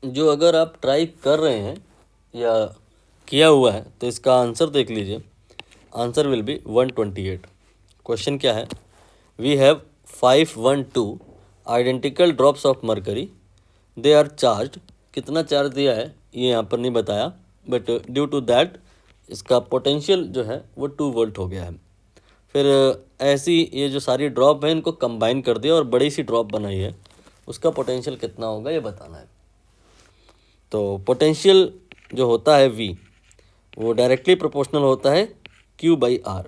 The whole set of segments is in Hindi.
जो अगर आप ट्राई कर रहे हैं या किया हुआ है तो इसका आंसर देख लीजिए। Answer will be 128। क्वेश्चन क्या है? We have 512 identical drops of mercury, they are charge. कितना चार्ज दिया है ये यहाँ पर नहीं बताया, बट ड्यू टू दैट इसका पोटेंशियल जो है वो 2 वोल्ट हो गया है। फिर ऐसी ये जो सारी ड्रॉप है इनको कंबाइन कर दिया और बड़ी सी ड्रॉप बनाई है, उसका पोटेंशियल कितना होगा ये बताना है। तो पोटेंशियल जो होता है V, वो डायरेक्टली प्रोपोर्शनल होता है Q/R।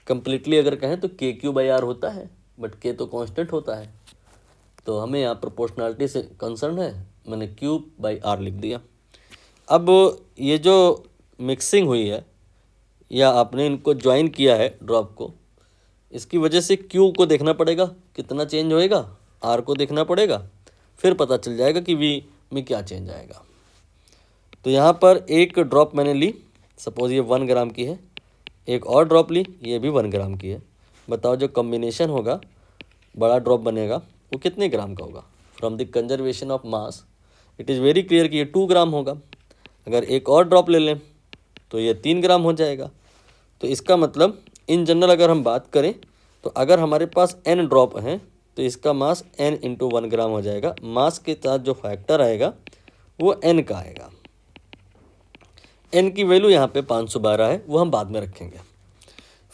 कंप्लीटली अगर कहें तो KQ/R होता है, बट K तो कांस्टेंट होता है, तो हमें यहाँ प्रोपोर्शनलिटी से कंसर्न है, मैंने Q/R लिख दिया। अब ये जो मिक्सिंग हुई है या आपने इनको ज्वाइन किया है ड्रॉप को, इसकी वजह से Q को देखना पड़ेगा कितना चेंज होएगा, R को देखना पड़ेगा, फिर पता चल जाएगा कि V में क्या चेंज आएगा। तो यहाँ पर एक ड्रॉप मैंने ली, सपोज ये 1 ग्राम की है, एक और ड्रॉप ली, ये भी 1 ग्राम की है। बताओ जो कॉम्बिनेशन होगा, बड़ा ड्रॉप बनेगा, वो कितने ग्राम का होगा? From the conservation of mass it is very clear कि ये 2 ग्राम होगा। अगर एक और ड्रॉप ले लें तो ये 3 ग्राम हो जाएगा। तो इसका मतलब इन जनरल अगर हम बात करें तो अगर हमारे पास n ड्रॉप हैं तो इसका मास n इंटू 1 ग्राम हो जाएगा। मास के साथ जो फैक्टर आएगा वो n का आएगा। n की वैल्यू यहाँ पे 512 है, वो हम बाद में रखेंगे।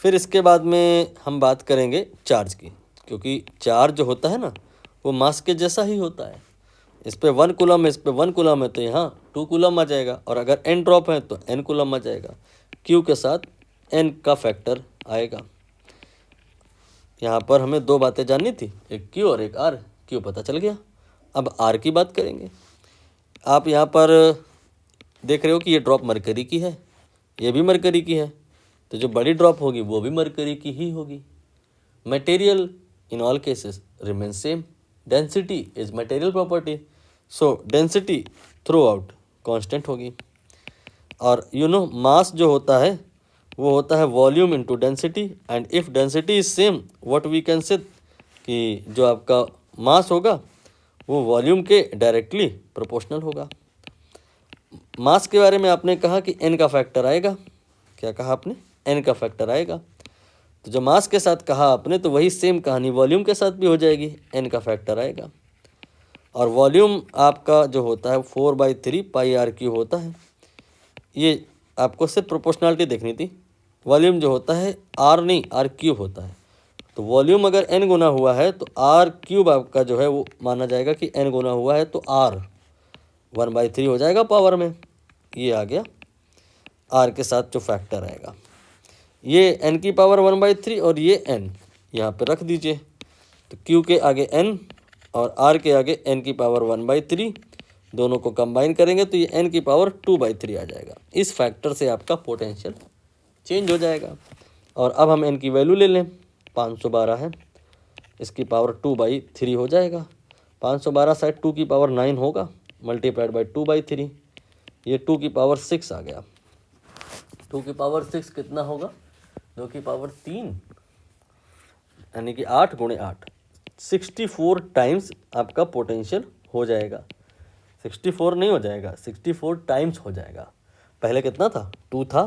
फिर इसके बाद में हम बात करेंगे चार्ज की, क्योंकि चार्ज जो होता है ना वो मास के जैसा ही होता है। इस पे 1 कूलम है, इस पे 1 कूलम है, तो यहाँ 2 कूलम आ जाएगा। और अगर n ड्रॉप है तो n कूलम आ जाएगा। Q के साथ n का फैक्टर आएगा। यहाँ पर हमें 2 बातें जाननी थी, एक Q और एक R। Q पता चल गया। अब R की बात करेंगे। आप यहाँ पर देख रहे हो कि ये ड्रॉप मरकरी की है, ये भी मरकरी की है, तो जो बड़ी ड्रॉप होगी वो भी मरकरी की ही होगी। Material in all cases remain same, density is material property, so density throughout constant होगी। और मास जो होता है वो होता है volume into density, and if density is same what we can say कि जो आपका मास होगा वो वॉल्यूम के डायरेक्टली प्रोपोर्शनल होगा। मास के बारे में आपने कहा कि n का फैक्टर आएगा। क्या कहा आपने? n का फैक्टर आएगा। तो जो मास के साथ कहा आपने तो वही सेम कहानी वॉल्यूम के साथ भी हो जाएगी, n का फैक्टर आएगा। और वॉल्यूम आपका जो होता है 4/3 πRQ होता है। ये आपको सिर्फ प्रोपोर्शनलिटी देखनी थी। वॉल्यूम जो होता है R नहीं R³ होता है। तो वॉल्यूम अगर n गुना हुआ है तो R³ आपका जो है वो माना जाएगा कि n गुना हुआ है, तो R 1/3 हो जाएगा पावर में। ये आ गया R के साथ जो फैक्टर आएगा, ये n की पावर 1/3 और ये n यहाँ पे रख दीजिए। तो Q के आगे n और R के आगे n की पावर 1/3, दोनों को कंबाइन करेंगे तो ये n की पावर 2/3 आ जाएगा। इस फैक्टर से आपका पोटेंशियल चेंज हो जाएगा। और अब हम n की वैल्यू ले लें, 512 है, इसकी पावर 2/3 हो जाएगा। 512 शायद 2 की पावर 9 होगा, मल्टीप्लाइड बाई 2/3, ये 2 की पावर 6 आ गया। 2 की पावर 6 कितना होगा? 2 की पावर 3, यानी कि 8 गुणे 8, 64 टाइम्स आपका पोटेंशियल हो जाएगा। 64 नहीं हो जाएगा, 64 टाइम्स हो जाएगा। पहले कितना था? 2 था,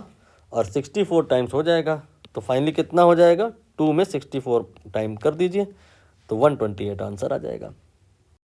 और 64 टाइम्स हो जाएगा। तो फाइनली कितना हो जाएगा? 2 में 64 टाइम कर दीजिए तो 128 आंसर आ जाएगा।